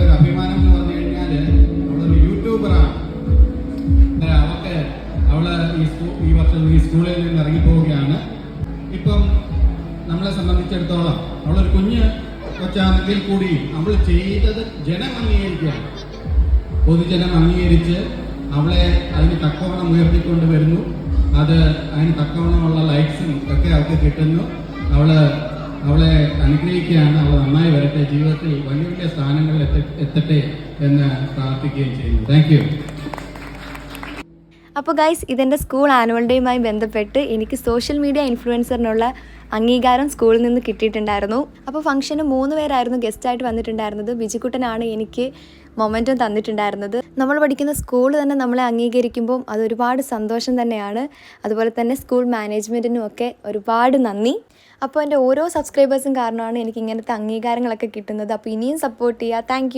ഒരു അഭിമാനം എന്ന് പറഞ്ഞു കഴിഞ്ഞാൽ അവളൊരു യൂട്യൂബറാണ്. അവള് ഈ വർഷം ഈ സ്കൂളിൽ നിന്ന് ഇറങ്ങിപ്പോവുകയാണ്. ഇപ്പം നമ്മളെ സംബന്ധിച്ചിടത്തോളം അവളൊരു കൊച്ചാണെങ്കിൽ കൂടി അവൾ ചെയ്തത് ജനം അംഗീകരിക്കുകയാണ്. പൊതുജനം അംഗീകരിച്ച് അവളെ അതിന് തക്കവണ്ണം ഉയർത്തിക്കൊണ്ട് വരുന്നു. അതിന് തക്കവണ്ണമുള്ള ലൈക്സും ഒക്കെ അവൾക്ക് കിട്ടുന്നു. അവളെ അനുഗ്രഹിക്കുകയാണ്. അവൾ നന്നായി വരട്ടെ, ജീവിതത്തിൽ വലിയ വലിയ സ്ഥാനങ്ങളിൽ എത്തട്ടെ എന്ന് പ്രാർത്ഥിക്കുകയും ചെയ്യുന്നു. Thank you. അപ്പോൾ ഗൈസ്, ഇതെൻ്റെ സ്കൂൾ ആനുവൽ ഡേയുമായി ബന്ധപ്പെട്ട് എനിക്ക് സോഷ്യൽ മീഡിയ ഇൻഫ്ലുവൻസറിനുള്ള അംഗീകാരം സ്കൂളിൽ നിന്ന് കിട്ടിയിട്ടുണ്ടായിരുന്നു. അപ്പോൾ ഫംഗ്ഷന് 3 പേരായിരുന്നു ഗസ്റ്റായിട്ട് വന്നിട്ടുണ്ടായിരുന്നത്. ബിജുക്കുട്ടനാണ് എനിക്ക് മൊമെൻറ്റും തന്നിട്ടുണ്ടായിരുന്നത്. നമ്മൾ പഠിക്കുന്ന സ്കൂൾ തന്നെ നമ്മളെ അംഗീകരിക്കുമ്പോൾ അതൊരുപാട് സന്തോഷം തന്നെയാണ്. അതുപോലെ തന്നെ സ്കൂൾ മാനേജ്മെൻറ്റിനും ഒക്കെ ഒരുപാട് നന്ദി. അപ്പോൾ എൻ്റെ ഓരോ സബ്സ്ക്രൈബേഴ്സും കാരണമാണ് എനിക്ക് ഇങ്ങനത്തെ അംഗീകാരങ്ങളൊക്കെ കിട്ടുന്നത്. അപ്പോൾ ഇനിയും സപ്പോർട്ട് ചെയ്യുക. Thank you.